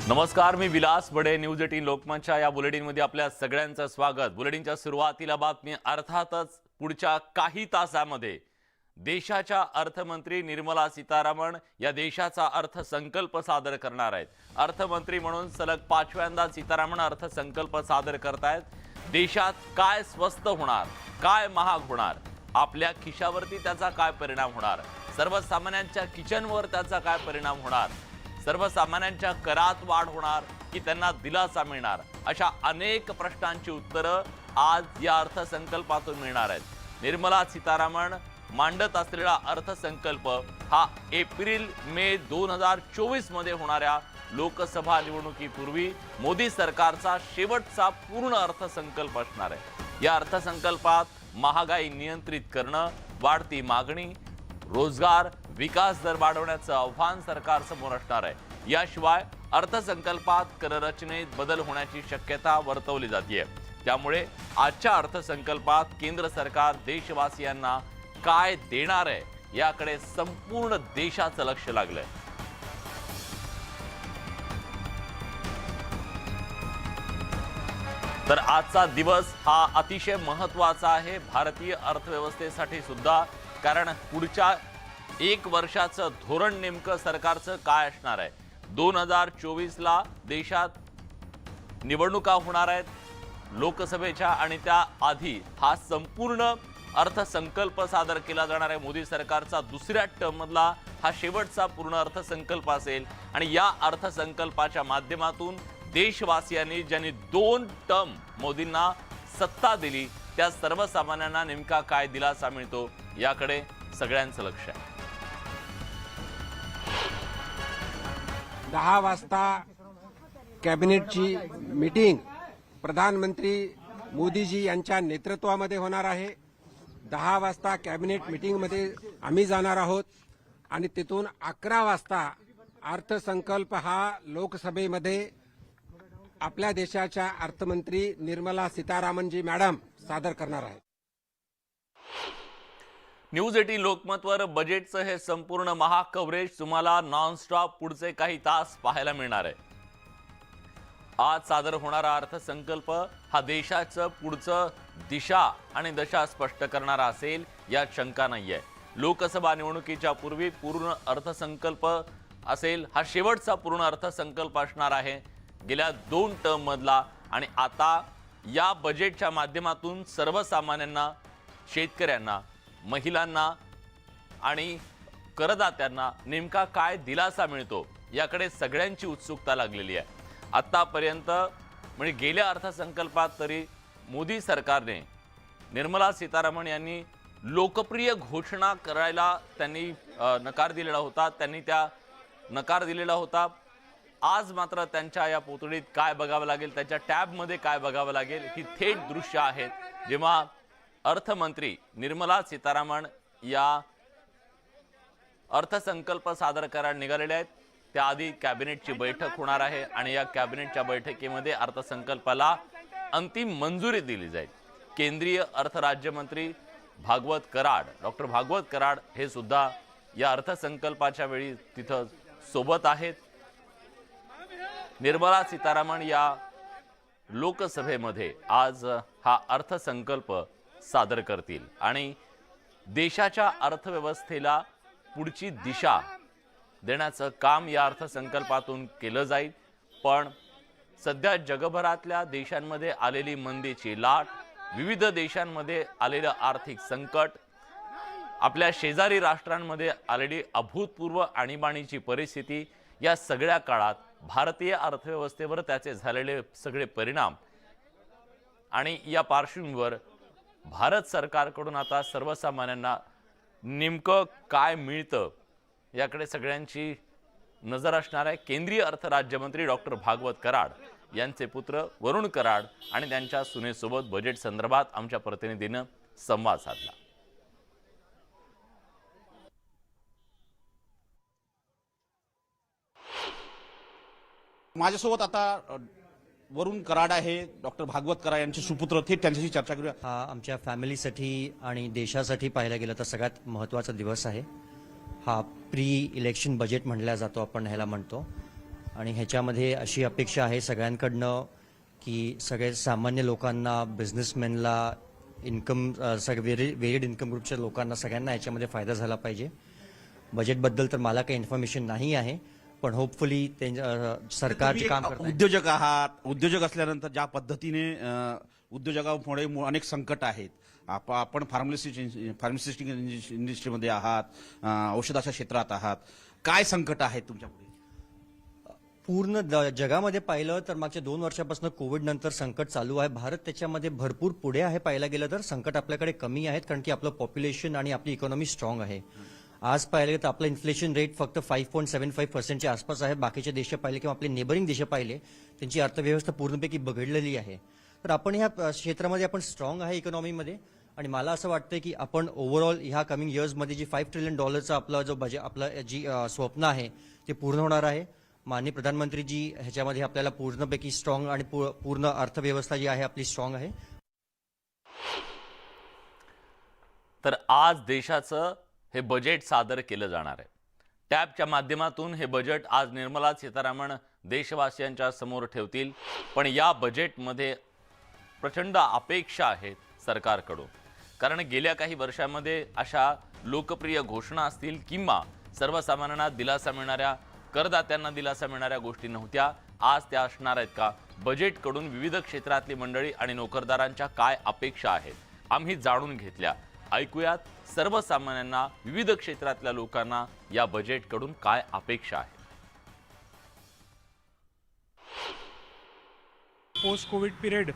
नमस्कार, मी विलास बडे. न्यूज 18 लोकमतच्या या बुलेटिनमध्ये आपल्या सगळ्यांचं स्वागत. बुलेटिनच्या सुरुवातीला बातमी. अर्थातच पुढच्या काही तासामध्ये देशाच्या अर्थमंत्री निर्मला सीतारामन या देशाचा अर्थसंकल्प सादर करणार आहेत. अर्थमंत्री म्हणून सलग 5व्यांदा सीतारामन अर्थसंकल्प सादर करतायत. देशात काय स्वस्त होणार, काय महाग होणार, आपल्या खिशावरती त्याचा काय परिणाम होणार, सर्वसामान्यांच्या किचनवर त्याचा काय परिणाम होणार, सर्वसामान्यांच्या करात वाढ होणार की त्यांना दिलासा मिळणार, अशा अनेक प्रश्नांची उत्तरं आज या अर्थसंकल्पातून मिळणार आहेत. निर्मला सीतारामन मांडत असलेला अर्थसंकल्प हा एप्रिल-मे 2024 मध्ये होणाऱ्या लोकसभा निवडणुकीपूर्वी मोदी सरकारचा शेवटचा पूर्ण अर्थसंकल्प असणार आहे. या अर्थसंकल्पात महागाई नियंत्रित करणं, वाढती मागणी, रोजगार, विकास दर वाढवण्याचं आव्हान सरकारसमोर असणार आहे. याशिवाय अर्थसंकल्पात कररचनेत बदल होण्याची शक्यता वर्तवली जाते. त्यामुळे आजच्या अर्थसंकल्पात केंद्र सरकार देशवासियांना काय देणार आहे याकडे संपूर्ण देशाचं लक्ष लागलंय. तर आजचा दिवस हा अतिशय महत्त्वाचा आहे भारतीय अर्थव्यवस्थेसाठी सुद्धा, कारण पुढच्या 1 वर्षाचं धोरण नेमकं सरकारचं काय असणार आहे. 2024ला देशात निवडणुका होणार आहेत लोकसभेच्या, आणि त्या आधी हा संपूर्ण अर्थसंकल्प सादर केला जाणार आहे. मोदी सरकारचा दुसऱ्या टर्म मधला हा शेवटचा पूर्ण अर्थसंकल्प असेल, आणि या अर्थसंकल्पाच्या माध्यमातून देशवासियांनी ज्यांनी 2 टर्म मोदींना सत्ता दिली त्या सर्वसामान्यांना नेमका काय दिलासा मिळतो याकडे सगळ्यांचं लक्ष आहे. 10 वाजता कॅबिनेटची मीटिंग प्रधानमंत्री मोदीजी यांच्या नेतृत्वामध्ये होणार आहे. 10 वाजता कॅबिनेट मीटिंगमध्ये आम्ही जाणार आहोत, आणि तिथून 11 वाजता अर्थसंकल्प हा लोकसभेमध्ये आपल्या देशाच्या अर्थमंत्री निर्मला सीतारामनजी मॅडम सादर करणार आहेत. न्यूज 18 लोकमतवर बजेटचं हे संपूर्ण महा कव्हरेज तुम्हाला नॉनस्टॉप पुढचे काही तास पाहायला मिळणार आहे. आज सादर होणारा अर्थसंकल्प हा देशाचं पुढचं दिशा आणि दशा स्पष्ट करणारा असेल यात शंका नाहीये. लोकसभा निवडणुकीच्या पूर्वी पूर्ण अर्थसंकल्प असेल, हा शेवटचा पूर्ण अर्थसंकल्प असणार आहे गेल्या 2 टर्म मधला. आणि आता या बजेटच्या माध्यमातून सर्वसामान्यांना, शेतकऱ्यांना, महिलांना आणि करदात्यांना नेमका काय दिलासा मिळतो याकडे सगळ्यांची उत्सुकता लागलेली आहे. आतापर्यंत म्हणजे गेल्या अर्थसंकल्पात तरी मोदी सरकारने निर्मला सीतारामन यांनी लोकप्रिय घोषणा करायला त्यांनी नकार दिलेला होता. त्यांनी त्या नकार दिलेला होता. आज मात्र त्यांच्या या पोतडीत काय बघावं लागेल, त्यांच्या टॅबमध्ये काय बघावं लागेल, ही थेट दृश्य आहेत जेव्हा अर्थमंत्री निर्मला सीतारामन या अर्थसंकल्प सादर करायला निघालेले आहेत. त्याआधी कॅबिनेटची बैठक होणार आहे, आणि या कॅबिनेटच्या बैठकीमध्ये अर्थसंकल्पाला अंतिम मंजुरी दिली जाईल. केंद्रीय अर्थ राज्यमंत्री भागवत कराड, डॉक्टर भागवत कराड हे सुद्धा या अर्थसंकल्पाच्या वेळी तिथं सोबत आहेत. निर्मला सीतारामन या लोकसभेमध्ये आज हा अर्थसंकल्प सादर करतील, आणि देशाच्या अर्थव्यवस्थेला पुढची दिशा देण्याचं काम या अर्थसंकल्पातून केलं जाईल. पण सध्या जगभरातल्या देशांमध्ये आलेली मंदीची लाट, विविध देशांमध्ये आलेलं आर्थिक संकट, आपल्या शेजारी राष्ट्रांमध्ये आलेली अभूतपूर्व आणीबाणीची परिस्थिती, या सगळ्या काळात भारतीय अर्थव्यवस्थेवर त्याचे झालेले सगळे परिणाम, आणि या पार्श्वभूमीवर भारत सरकारकडून आता सर्वसामान्यांना नेमकं काय मिळतं याकडे सगळ्यांची नजर असणार आहे. केंद्रीय अर्थ राज्यमंत्री डॉक्टर भागवत कराड यांचे पुत्र वरुण कराड आणि त्यांच्या सुनेसोबत बजेट संदर्भात आमच्या प्रतिनिधीनं संवाद साधला. माझ्यासोबत आता वरुण कराड आहे, डॉक्टर भागवत कराड यांचे सुपुत्र, थेट त्यांच्याशी चर्चा करूया. हा आमच्या फॅमिलीसाठी आणि देशासाठी पाहायला गेलं तर सगळ्यात महत्त्वाचा दिवस आहे. हा प्री इलेक्शन बजेट म्हणला जातो, आपण ह्याला म्हणतो. आणि ह्याच्यामध्ये अशी अपेक्षा आहे सगळ्यांकडनं की सगळे सामान्य लोकांना, बिझनेसमॅनला, इन्कम वेरिड इन्कम ग्रुपच्या लोकांना सगळ्यांना ह्याच्यामध्ये फायदा झाला पाहिजे. बजेटबद्दल तर मला काही इन्फॉर्मेशन नाही आहे, पण होपफुली सरकार जे काम करतं उद्योजक आहात. उद्योजक असल्यानंतर ज्या पद्धतीने उद्योजकांपुढे अनेक संकट आहेत. आपण फार्मास्युटिकल इंडस्ट्रीमध्ये आहात, औषधाच्या क्षेत्रात आहात. काय संकट आहेत तुमच्यापुढे? पूर्ण जगामध्ये पाहिलं तर मागच्या 2 वर्षापासून कोविड नंतर संकट चालू आहे. भारत त्याच्यामध्ये भरपूर पुढे आहे. पाहायला गेलं तर संकट आपल्याकडे कमी आहेत, कारण की आपलं पॉप्युलेशन आणि आपली इकॉनॉमी स्ट्रॉंग आहे. आज पाहिलं गेलं तर आपलं इन्फ्लेशन रेट फक्त 5.75% आसपास आहे. बाकीचे देश पाहिले किंवा आपले नेबरिंग देश पाहिले त्यांची अर्थव्यवस्था पूर्णपैकी बिघडलेली आहे. तर आपण ह्या क्षेत्रामध्ये आपण स्ट्रॉंग आहे इकॉनॉमीमध्ये, आणि मला असं वाटतं की आपण ओव्हरऑल ह्या कमिंग इयर्समध्ये जी $5 ट्रिलियन आपला जो बजेट आपलं जी स्वप्न आहे ते पूर्ण होणार आहे. माननीय प्रधानमंत्रीजी ह्याच्यामध्ये आपल्याला पूर्णपैकी स्ट्रॉंग आणि पूर्ण अर्थव्यवस्था जी आहे आपली स्ट्रॉंग आहे. तर आज देशाचं हे बजेट सादर केलं जाणार आहे. टॅबच्या माध्यमातून हे बजेट आज निर्मला सीतारामन देशवासियांच्या समोर ठेवतील. पण या बजेटमध्ये प्रचंड अपेक्षा आहेत सरकारकडून, कारण गेल्या काही वर्षांमध्ये अशा लोकप्रिय घोषणा असतील किंवा सर्वसामान्यांना दिलासा मिळणाऱ्या, करदात्यांना दिलासा मिळणाऱ्या गोष्टी नव्हत्या. आज त्या असणार आहेत का? बजेटकडून विविध क्षेत्रातली मंडळी आणि नोकरदारांच्या काय अपेक्षा आहेत आम्ही जाणून घेतल्या. ऐकूयात सर्वसामान्यांना, विविध क्षेत्रातल्या लोकांना या बजेटकडून काय अपेक्षा आहेत. पोस्ट कोविड पिरियड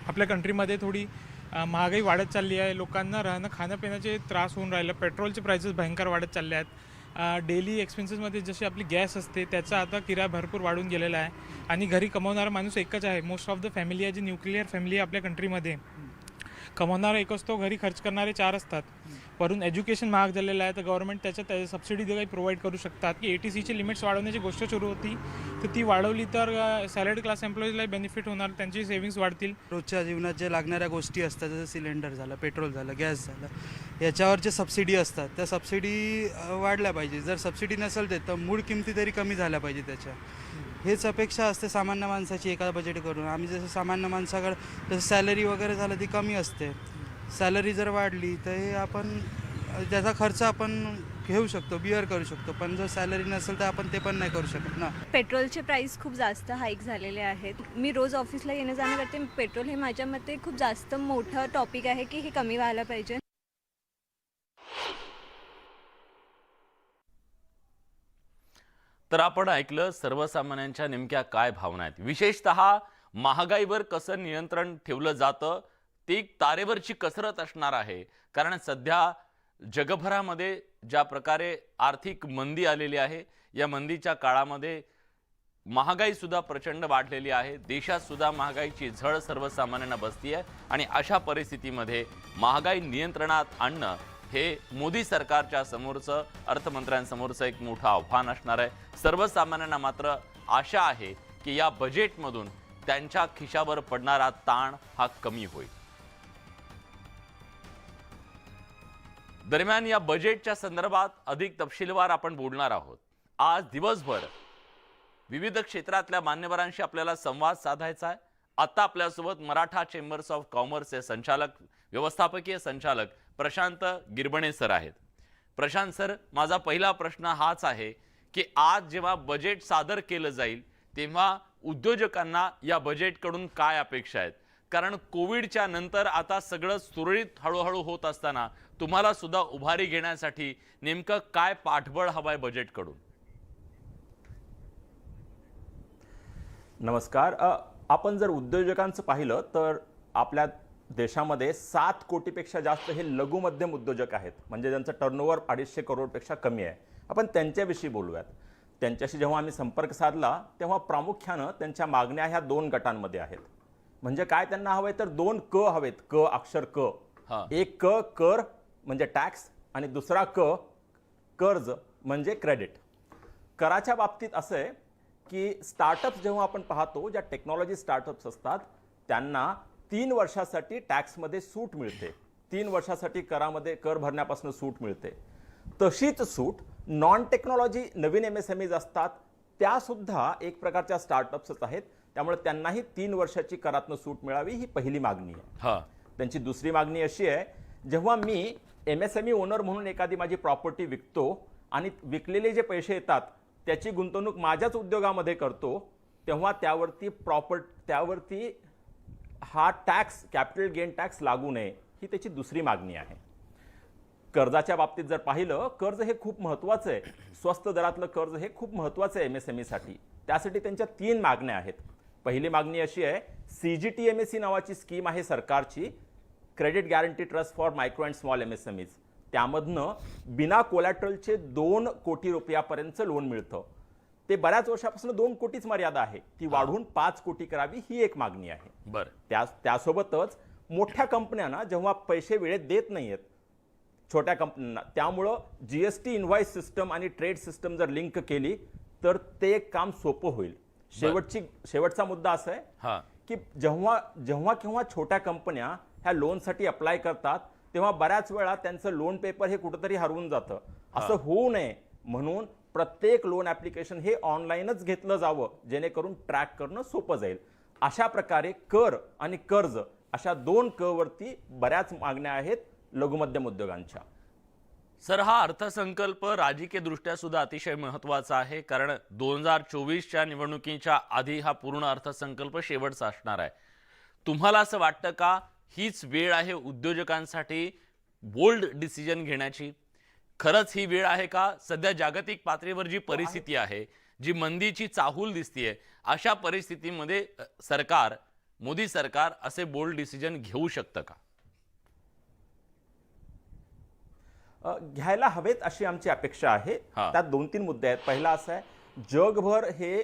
आपल्या कंट्रीमध्ये थोडी महागाई वाढत चालली आहे. लोकांना राहणं खाण्यापिण्याचे त्रास होऊन राहिलं. पेट्रोलचे प्राइसेस भयंकर वाढत चालले आहेत. डेली एक्सपेन्सेसमध्ये जशी आपली गॅस असते त्याचा आता किराया भरपूर वाढून गेलेला आहे. आणि घरी कमवणारा माणूस एकच आहे. मोस्ट ऑफ द फॅमिली आहे, जी न्यूक्लिअर फॅमिली आहे आपल्या कंट्रीमध्ये, कमवणारा एक असतो, घरी खर्च करणारे 4 असतात. वरून एज्युकेशन महाग झालेलं आहे, तर गव्हर्नमेंट त्याच्यात सबसिडी काही प्रोव्हाइड करू शकतात. की ATCची लिमिट्स वाढवण्याची गोष्ट सुरू होती, तर ती वाढवली तर सॅलरी क्लास एम्प्लॉईजला बेनिफिट होणार, त्यांची सेव्हिंग्स वाढतील. रोजच्या जीवनात जे लागणाऱ्या गोष्टी असतात, जसं सिलेंडर झालं, पेट्रोल झालं, गॅस झालं, याच्यावर जे सबसिडी असतात त्या सबसिडी वाढल्या पाहिजे. जर सबसिडी नसेल देत तर मूळ किमती तरी कमी झाल्या पाहिजे त्याच्या. हेच अपेक्षा असते सामान्य माणसाची एका बजेट करून. आम्ही जसं सामान्य माणसाकडे जसं सॅलरी वगैरे झालं ती कमी असते. सॅलरी जर वाढली तर हे आपण त्याचा खर्च आपण घेऊ शकतो, बिअर करू शकतो. पण जर सॅलरी नसेल तर आपण ते पण नाही करू शकत ना. पेट्रोलचे प्राईस खूप जास्त हाईक झालेले आहेत. मी रोज ऑफिसला येणं जाणं करते. पेट्रोल हे माझ्या मते खूप जास्त मोठं टॉपिक आहे की हे कमी व्हायला पाहिजे. तर आपण ऐकलं सर्वसामान्यांच्या नेमक्या काय भावना आहेत. विशेषतः महागाईवर कसं नियंत्रण ठेवलं जातं ती तारेवरची कसरत असणार आहे. कारण सध्या जगभरामध्ये ज्या प्रकारे आर्थिक मंदी आलेली आहे, या मंदीच्या काळामध्ये महागाई सुद्धा प्रचंड वाढलेली आहे. देशात सुद्धा महागाईची झळ सर्वसामान्यांना बसती आहे. आणि अशा परिस्थितीमध्ये महागाई नियंत्रणात आणणं हे मोदी सरकारच्या समोरचं, अर्थमंत्र्यांसमोरचं एक मोठं आव्हान असणार आहे. सर्वसामान्यांना मात्र आशा आहे की या बजेटमधून त्यांच्या खिशावर पडणारा ताण हा कमी होईल. दरम्यान या बजेटच्या संदर्भात अधिक तपशीलवार आपण बोलणार आहोत. आज दिवसभर विविध क्षेत्रातल्या मान्यवरांशी आपल्याला संवाद साधायचा आहे. आता आपल्यासोबत मराठा चेंबर्स ऑफ कॉमर्सचे संचालक, व्यवस्थापकीय संचालक प्रशांत गिरबणे सर आहेत. प्रशांत सर, माझा पहिला प्रश्न हाच आहे की आज जेव्हा बजेट सादर केलं जाईल तेव्हा उद्योजकांना या बजेटकडून काय अपेक्षा आहेत? कारण कोविडच्या नंतर आता सगळं सुरळीत हळूहळू होत असताना तुम्हाला सुद्धा उभारी घेण्यासाठी नेमकं काय पाठबळ हवंय बजेटकडून? नमस्कार. आपण जर उद्योजकांचं पाहिलं तर आपल्या देशामध्ये 7 कोटीपेक्षा जास्त हे लघु मध्यम उद्योजक आहेत, म्हणजे ज्यांचं टर्नओव्हर 250 करोडपेक्षा कमी आहे. आपण त्यांच्याविषयी बोलूयात. त्यांच्याशी जेव्हा आम्ही संपर्क साधला तेव्हा प्रामुख्यानं त्यांच्या मागण्या ह्या 2 गटांमध्ये आहेत. म्हणजे काय त्यांना हवंय तर 2 क हवेत. क अक्षर क. एक क कर म्हणजे टॅक्स आणि दुसरा क कर्ज म्हणजे क्रेडिट. कराच्या बाबतीत असं आहे की स्टार्टअप्स जेव्हा आपण पाहतो, ज्या टेक्नॉलॉजी स्टार्टअप्स असतात त्यांना 3 वर्षासाठी टॅक्समध्ये सूट मिळते. 3 वर्षासाठी करामध्ये कर भरण्यापासून सूट मिळते. तशीच सूट नॉन टेक्नॉलॉजी नवीन MSMEज असतात त्यासुद्धा एक प्रकारच्या स्टार्टअप्सच आहेत, त्यामुळे त्यांनाही 3 वर्षाची करातनं सूट मिळावी ही पहिली मागणी आहे. हा त्यांची दुसरी मागणी अशी आहे, जेव्हा मी MSME ओनर म्हणून एखादी माझी प्रॉपर्टी विकतो आणि विकलेले जे पैसे येतात त्याची गुंतवणूक माझ्याच उद्योगामध्ये करतो, तेव्हा त्यावरती हा टॅक्स, कॅपिटल गेन टॅक्स लागू नये, ही त्याची दुसरी मागणी आहे. कर्जाच्या बाबतीत जर पाहिलं, कर्ज हे खूप महत्त्वाचं आहे. स्वस्त दरातलं कर्ज हे खूप महत्त्वाचं आहे MSME साठी. त्यासाठी त्यांच्या 3 मागण्या आहेत. पहिली मागणी अशी आहे, CGTMSE नावाची स्कीम आहे सरकारची, credit guarantee trust for micro and small MSMEज. त्यामधनं बिना कोलॅटरलचे 2 कोटी रुपयापर्यंतचं लोन मिळतं. ते बऱ्याच वर्षापासून 2 कोटीच मर्यादा आहे, ती वाढवून 5 कोटी करावी, ही एक मागणी आहे. बरं, त्यासोबतच मोठ्या कंपन्यांना जेव्हा पैसे वेळेत देत नाहीयेत छोट्या कंपन्यांना, त्यामुळं GST इनव्हॉइस सिस्टम आणि ट्रेड सिस्टम जर लिंक केली तर ते काम सोपं होईल. शेवटचा मुद्दा असा हा. आहे की जेव्हा केव्हा छोट्या कंपन्या ह्या लोनसाठी अप्लाय करतात, तेव्हा बऱ्याच वेळा त्यांचं लोन पेपर हे कुठंतरी हरवून जातं. असं होऊ नये म्हणून प्रत्येक लोन ॲप्लिकेशन हे ऑनलाईनच घेतलं जावं, जेणेकरून ट्रॅक करणं सोपं जाईल. अशा प्रकारे कर आणि कर्ज अशा 2 क वरती बऱ्याच मागण्या आहेत लघुमध्यम उद्योगांच्या. सर, हा अर्थसंकल्प राजकीय दृष्ट्या सुद्धा अतिशय महत्त्वाचा आहे, कारण 2024च्या निवडणुकीच्या आधी हा पूर्ण अर्थसंकल्प शेवटचा असणार आहे. तुम्हाला असं वाटतं का हीच वेळ आहे उद्योजकांसाठी बोल्ड डिसिजन घेण्याची? खरंच ही वेळ आहे का? सध्या जागतिक पातळीवर जी परिस्थिती आहे, जी मंदीची चाहूल दिसतीये, अशा परिस्थितीमध्ये मोदी सरकार असे बोल्ड डिसिजन घेऊ शकतं का? घ्यायला हवेत अशी आमची अपेक्षा आहे. हा. त्यात 2-3 मुद्दे आहेत. पहिला असा आहे, जगभर हे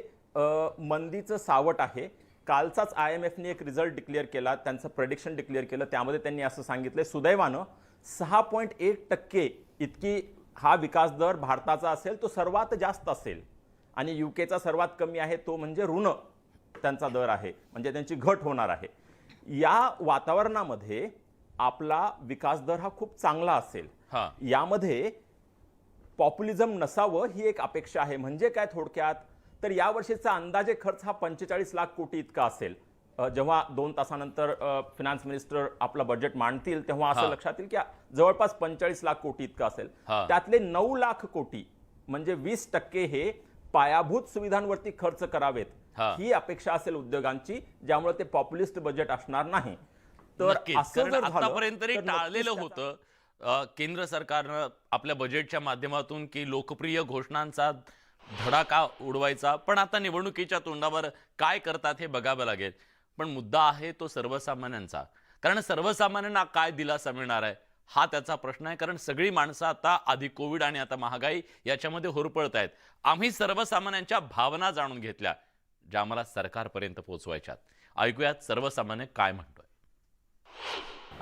मंदीचं सावट आहे. कालचाच IMFने एक रिझल्ट डिक्लेअर केला, त्यांचं प्रेडिक्शन डिक्लेअर केलं. त्यामध्ये त्यांनी असं सांगितलंय, सुदैवानं 6.1% इतकी हा विकास दर भारताचा असेल, तो सर्वात जास्त असेल. आणि UKचा सर्वात कमी आहे, तो म्हणजे ऋण त्यांचा दर आहे, म्हणजे त्यांची घट होणार आहे. या वातावरणामध्ये आपला विकास दर हा खूप चांगला असेल. हा. यामध्ये पॉप्युलिझम नसावं ही एक अपेक्षा आहे. म्हणजे काय थोडक्यात, तर या वर्षीचा अंदाजे खर्च हा 45 लाख कोटी इतका असेल. जेव्हा 2 तासानंतर फिनान्स मिनिस्टर आपलं बजेट मांडतील, तेव्हा असं लक्षात येईल की जवळपास 45 लाख कोटी इतका असेल. त्यातले 9 लाख कोटी म्हणजे 20% हे पायाभूत सुविधांवरती खर्च करावेत, ही अपेक्षा असेल उद्योगांची, ज्यामुळे ते पॉप्युलिस्ट बजेट असणार नाही. तर असं जर झालं आतापर्यंत तर टाळलेलं नक्कीच होतं केंद्र सरकारनं आपल्या बजेटच्या माध्यमातून की लोकप्रिय घोषणांचा धडाका उडवायचा, पण आता निवडणुकीच्या तोंडावर काय करतात हे बघावं लागेल. पण मुद्दा आहे तो सर्वसामान्यांचा, कारण सर्वसामान्यांना काय दिलासा मिळणार आहे हा त्याचा प्रश्न आहे. कारण सगळी माणसं आता आधी कोविड आणि आता महागाई याच्यामध्ये होरपळत आहेत. आम्ही सर्वसामान्यांच्या भावना जाणून घेतल्या, ज्या आम्हाला सरकारपर्यंत पोहोचवायच्यात. ऐकूयात सर्वसामान्य काय म्हणतोय.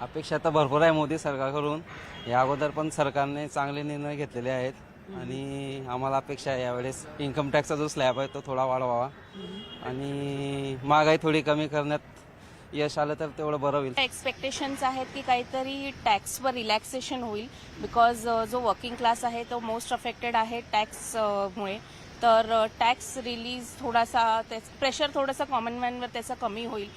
अपेक्षा तर भरपूर आहे मोदी सरकारकडून. या अगोदर पण सरकारने चांगले निर्णय घेतलेले आहेत आणि आम्हाला अपेक्षा आहे यावेळेस इन्कम टॅक्सचा जो स्लॅब आहे तो थोडा वाढवावा आणि महागाई थोडी कमी करण्यात यश आलं तर तेवढं बरं होईल. एक्सपेक्टेशन्स आहेत की काहीतरी टॅक्सवर रिलॅक्सेशन होईल, बिकॉज जो वर्किंग क्लास आहे तो मोस्ट अफेक्टेड आहे टॅक्समुळे. तर टॅक्स रिलीज थोडासा, प्रेशर थोडंसं कॉमन मॅनवर त्याचं कमी होईल.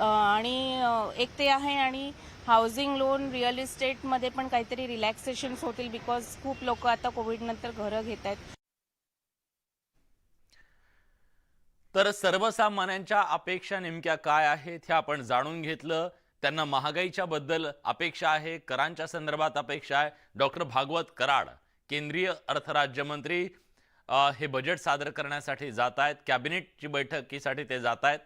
आणि एक ते आहे, आणि हाऊसिंग लोन, रिअल इस्टेटमध्ये पण काहीतरी रिलॅक्सेशन्स होतील, बिकॉज खूप लोक आता कोविडनंतर घरं घेत आहेत. तर सर्वसामान्यांच्या अपेक्षा नेमक्या काय आहेत हे आपण जाणून घेतलं. त्यांना महागाईच्या बद्दल अपेक्षा आहे, करांच्या संदर्भात अपेक्षा आहे. डॉक्टर भागवत कराड, केंद्रीय अर्थराज्यमंत्री, हे बजेट सादर करण्यासाठी जात आहेत. कॅबिनेटची बैठकीसाठी ते जात आहेत.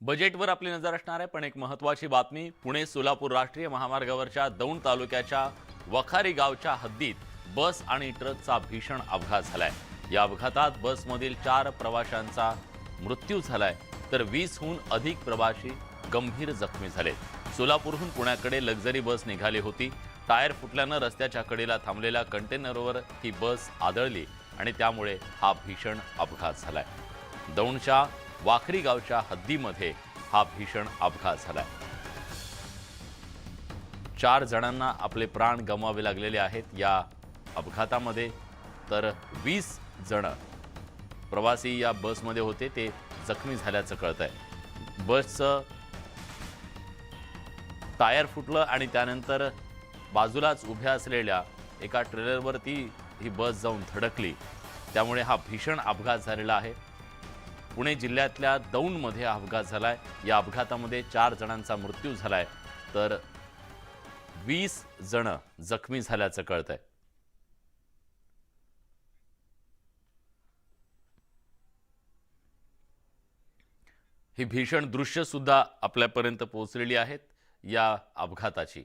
बजेटवर आपली नजर असणार आहे, पण एक महत्त्वाची बातमी. पुणे सोलापूर राष्ट्रीय महामार्गावरच्या दौंड तालुक्याच्या वखारी गावच्या हद्दीत बस आणि ट्रकचा भीषण अपघात झालाय. या अपघातात बसमधील 4 प्रवाशांचा मृत्यू झालाय, तर 20हून अधिक प्रवासी गंभीर जखमी झाले. सोलापूरहून पुण्याकडे लक्झरी बस निघाली होती. टायर फुटल्यानं रस्त्याच्या कडेला थांबलेल्या कंटेनरवर ही बस आदळली आणि त्यामुळे हा भीषण अपघात झालाय. दौंडच्या वाखरी गावच्या हद्दीमध्ये हा भीषण अपघात झालाय. 4 जणांना आपले प्राण गमवावे लागलेले आहेत या अपघातामध्ये, तर 20 जण प्रवासी या बसमध्ये होते ते जखमी झाल्याचं कळत आहे. बसचं टायर फुटलं आणि त्यानंतर बाजूलाच उभ्या असलेल्या एका ट्रेलरवरती ही बस जाऊन धडकली. त्यामुळे हा भीषण अपघात झालेला आहे. पुणे जिल्ह्यातल्या दौंडमध्ये हा अपघात झालाय. या अपघातामध्ये 4 जणांचा मृत्यू झालाय तर 20 जण जखमी झाल्याचं कळत आहे. ही भीषण दृश्य सुद्धा आपल्यापर्यंत पोहोचलेली आहेत या अपघाताची.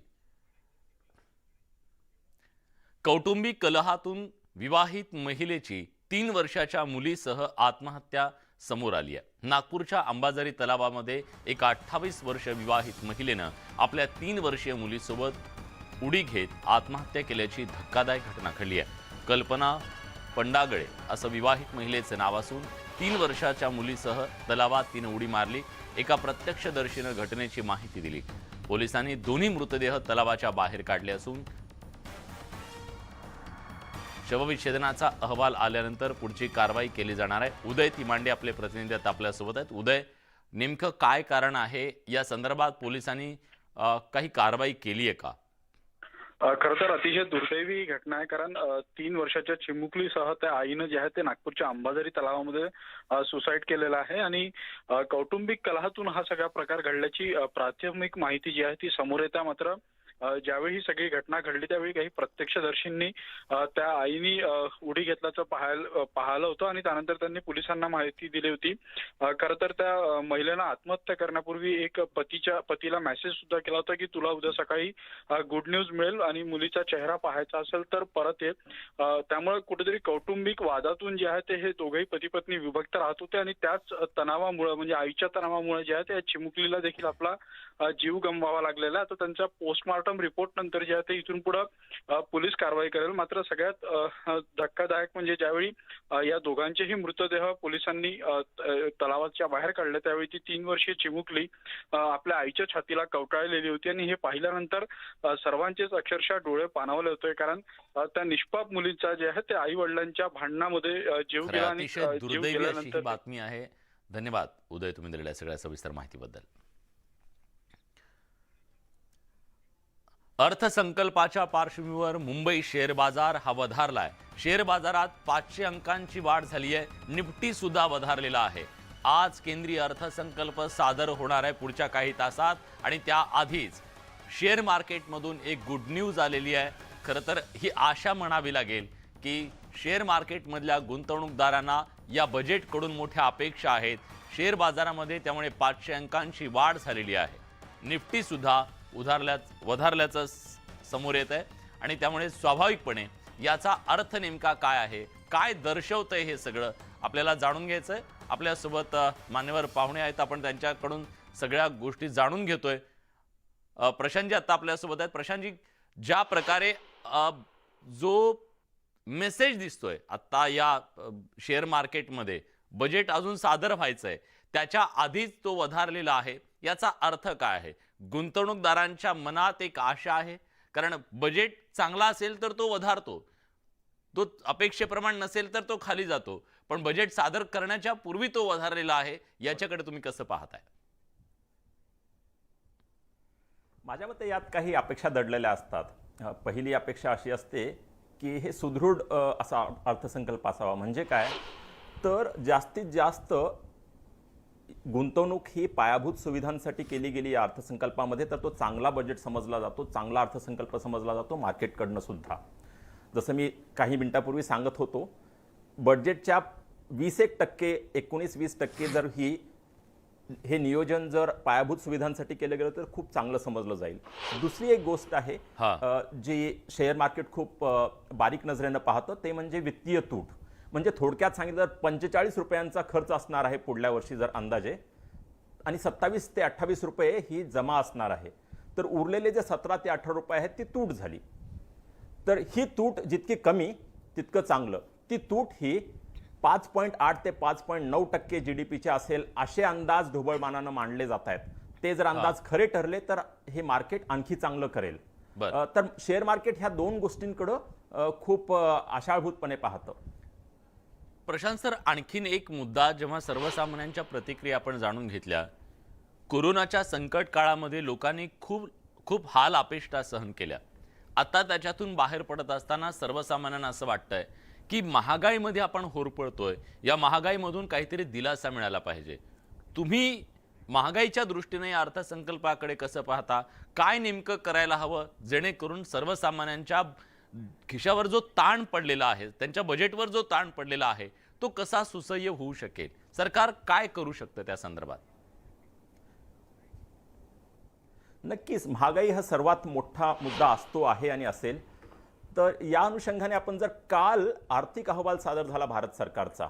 कौटुंबिक कलहातून विवाहित महिलेची 3 वर्षाच्या मुलीसह आत्महत्या समोर आली आहे. नागपूरच्या अंबाझरी तलावामध्ये एका 28 वर्ष विवाहित महिलेनं आपल्या 3 वर्षीय मुलीसोबत उडी घेत आत्महत्या केल्याची धक्कादायक घटना घडली आहे. कल्पना पंडागळे असं विवाहित महिलेचं नाव असून 3 वर्षाच्या मुलीसह तलावात तिनं उडी मारली. एका प्रत्यक्षदर्शीनं घटनेची माहिती दिली. पोलिसांनी दोन्ही मृतदेह तलावाच्या बाहेर काढले असून शवविच्छेदनाचा अहवाल आल्यानंतर पुढची कारवाई केली जाणार आहे. उदय तिमांडे आपले प्रतिनिधी आपल्यासोबत आहेत. उदय, नेमकं काय कारण आहे या संदर्भात पोलिसांनी काही कारवाई केली आहे का? खरं तर अतिशय दुर्दैवी घटना आहे, कारण 3 वर्षाच्या चिमुकलीसह त्या आईनं जे आहे ते नागपूरच्या अंबाझरी तलावामध्ये सुसाईड केलेलं आहे. आणि कौटुंबिक कलहातून हा सगळा प्रकार घडल्याची प्राथमिक माहिती जी आहे ती समोर येते. मात्र ज्यावेळी ही सगळी घटना घडली त्यावेळी काही प्रत्यक्षदर्शींनी त्या आईनी उडी घेतल्याचं पाहिलं होतं आणि त्यानंतर त्यांनी पोलिसांना माहिती दिली होती. खरं तर त्या महिलेनं आत्महत्या करण्यापूर्वी एक पतीला मेसेज सुद्धा केला होता की तुला उद्या सकाळी गुड न्यूज मिळेल आणि मुलीचा चेहरा पाहायचा असेल तर परत ये. त्यामुळे कुठेतरी कौटुंबिक वादातून जे आहे ते हे दोघेही पती पत्नी विभक्त राहत होते आणि त्याच तणावामुळे म्हणजे आईच्या तणावामुळे जे आहे त्या चिमुकलीला देखील आपला जीव गमवावा लागलेला आहे. तर त्यांच्या पोस्टमार्टम रिपोर्ट नंतर जे आहे ते इथून पुढे पोलीस कारवाई करेल. मात्र सगळ्यात धक्कादायक म्हणजे ज्यावेळी या दोघांचेही मृतदेह पोलिसांनी तलावाच्या बाहेर काढले त्यावेळी ती 3 वर्षीय चिमुकली आपल्या आईच्या छातीला कवटाळलेली होती आणि हे पाहिल्यानंतर सर्वांचेच अक्षरशः डोळे पाणावले होते, कारण त्या निष्पाप मुलीचा जे आहे ते आई वडिलांच्या भांडणामध्ये जीव गेला आणि अतिशय दुर्दैवी अशी ही बातमी आहे. धन्यवाद उदय, तुम्ही दिलेल्या सगळ्या सविस्तर माहितीबद्दल. अर्थसंकल्पाच्या पार्श्वभूमीवर मुंबई शेअर बाजार हा वधारलाय. शेअर बाजारात 500 अंकांची वाढ झाली आहे. निफ्टी सुद्धा वधारलेला आहे. आज केंद्रीय अर्थसंकल्प सादर होणार आहे पुढच्या काही तासात आणि त्याआधीच शेअर मार्केटमधून एक गुड न्यूज आलेली आहे. खरं तर ही आशा म्हणावी लागेल की शेअर मार्केटमधल्या गुंतवणूकदारांना या बजेटकडून मोठ्या अपेक्षा आहेत शेअर बाजारामध्ये, त्यामुळे 500 अंकांची वाढ झालेली आहे. निफ्टी सुद्धा वधारल्याचं समोर येत आहे आणि त्यामुळे स्वाभाविकपणे याचा अर्थ नेमका काय आहे, काय दर्शवतंय हे सगळं आपल्याला जाणून घ्यायचं आहे. आपल्यासोबत मान्यवर पाहुणे आहेत, आपण त्यांच्याकडून सगळ्या गोष्टी जाणून घेतोय. प्रशांतजी आता आपल्यासोबत आहेत. प्रशांतजी, ज्या प्रकारे जो मेसेज दिसतोय आता या शेअर मार्केटमध्ये बजेट अजून सादर व्हायचंय त्याच्या आधीच तो वधारलेला आहे, याचा अर्थ काय आहे? गुंतवणूकदारांच्या मनात एक आशा आहे, कारण बजेट चांगला असेल तर तो वधारतो, तो अपेक्षेप्रमाणे नसेल तर तो खाली जातो, पण बजेट सादर करण्याच्या पूर्वी तो वधारलेला आहे. याच्याकडे तुम्ही कसं पाहताय? माझ्या मते यात काही अपेक्षा दडलेल्या असतात. पहिली अपेक्षा अशी असते की हे सुदृढ असा अर्थसंकल्प असावा. म्हणजे काय तर जास्तीत जास्त गुंतवणूक ही पायाभूत सुविधांसाठी केली गेली या अर्थसंकल्पामध्ये, तर तो चांगला बजेट समजला जातो, चांगला अर्थसंकल्प समजला जातो मार्केटकडनं सुद्धा. जसं मी काही मिनिटापूर्वी सांगत होतो, बजेटच्या 21% 19-20% जर हे नियोजन जर पायाभूत सुविधांसाठी केलं गेलं तर खूप चांगलं समजलं जाईल. दुसरी एक गोष्ट आहे जी शेअर मार्केट खूप बारीक नजरेनं पाहतं, ते म्हणजे वित्तीय तूट. म्हणजे थोडक्यात सांगितलं तर 45 रुपयांचा खर्च असणार आहे पुढल्या वर्षी जर अंदाजे, आणि 27 ते 28 रुपये ही जमा असणार आहे. तर उरलेले जे 17 ते 18 रुपये आहेत ती तूट झाली. तर ही तूट जितकी कमी तितकं चांगलं. ती तूट ही 5.8 ते 5.9% GDPचे असेल असे अंदाज ढोबळमानानं मांडले जात आहेत. ते जर अंदाज खरे ठरले तर हे मार्केट आणखी चांगलं करेल. बरं. तर शेअर मार्केट ह्या दोन गोष्टींकडं खूप आशाळभूतपणे पाहतं. प्रशांत सर, आणखीन एक मुद्दा, जेव्हा सर्वसामान्यांच्या प्रतिक्रिया आपण जाणून घेतल्या, कोरोनाच्या संकट काळामध्ये लोकांनी खूप खूप हाल अपेष्टा सहन केल्या. आता त्याच्यातून बाहेर पडत असताना सर्वसामान्यांना असं वाटतंय की महागाईमध्ये आपण होरपळतोय, या महागाईमधून काहीतरी दिलासा मिळाला पाहिजे. तुम्ही महागाईच्या दृष्टीने या अर्थसंकल्पाकडे कसं पाहता? काय नेमकं करायला हवं जेणेकरून सर्वसामान्यांच्या खिशावर जो ताण पडलेला आहे, त्यांच्या बजेटवर जो ताण पडलेला आहे, तो कसा सुसह्य होऊ शकेल? सरकार काय करू शकतं त्या संदर्भात? नक्कीच महागाई हा सर्वात मोठा मुद्दा असतो, आहे आणि असेल. तर या अनुषंगाने आपण जर काल आर्थिक अहवाल सादर झाला भारत सरकारचा,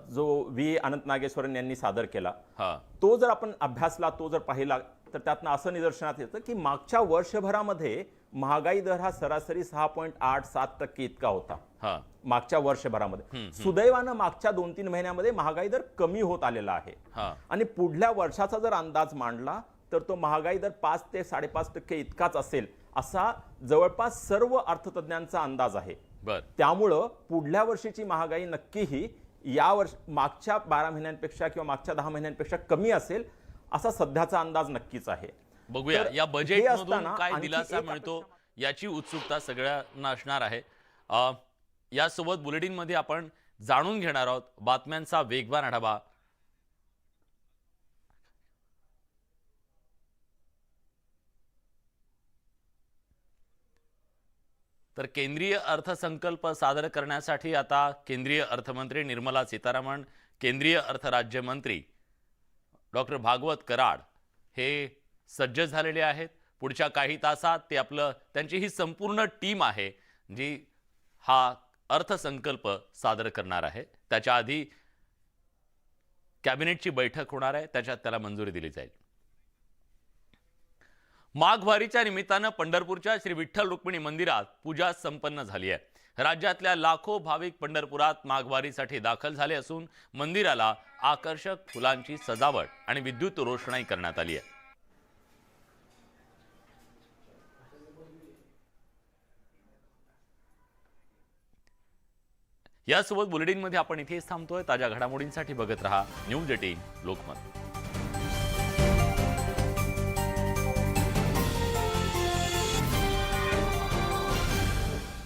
जो व्ही अनंत नागेश्वरन यांनी सादर केला, तो जर आपण अभ्यासला, तो जर पाहिला, तर त्यातनं असं निदर्शनात येतं की मागच्या वर्षभरामध्ये महागाई दर हा सरासरी 6.87% इतका होता. मागच्या वर्षभरामध्ये सुदैवानं मागच्या 2-3 महिन्यामध्ये महागाई दर कमी होत आलेला आहे. आणि पुढल्या वर्षाचा जर अंदाज मांडला तर तो महागाई दर 5 ते 5.5% इतकाच असेल, असा जवळपास सर्व अर्थतज्ञांचा अंदाज आहे. त्यामुळं पुढल्या वर्षीची महागाई नक्कीही या मागच्या 12 महिन्यांपेक्षा किंवा मागच्या 10 महिन्यांपेक्षा कमी असेल, असा सध्याचा अंदाज नक्कीच आहे. बघूया या बजेटमधून काय दिलासा मिळतो याची उत्सुकता सगळ्यांना असणार आहे. यासोबत बुलेटिनमध्ये आपण जाणून घेणार आहोत बातम्यांचा वेगवान आढावा. तर केंद्रीय अर्थसंकल्प सादर करण्यासाठी आता केंद्रीय अर्थमंत्री निर्मला सीतारामन, केंद्रीय अर्थ राज्यमंत्री डॉक्टर भागवत कराड हे सज्ज झालेले आहेत. पुढच्या काही तासात ते त्यांची ही संपूर्ण टीम आहे जी हा अर्थसंकल्प सादर करणार आहे. त्याच्या आधी कॅबिनेटची बैठक होणार आहे, त्याच्यात त्याला मंजुरी दिली जाईल. माघवारीच्या निमित्तानं पंढरपूरच्या श्री विठ्ठल रुक्मिणी मंदिरात पूजा संपन्न झाली आहे. राज्यातल्या लाखो भाविक पंढरपुरात माघवारीसाठी दाखल झाले असून मंदिराला आकर्षक फुलांची सजावट आणि विद्युत रोषणाई करण्यात आली आहे. यासोबत बुलेटिनमध्ये आपण इथेच थांबतोय. ताज्या घडामोडींसाठी बघत रहा न्यूज 18 लोकमत.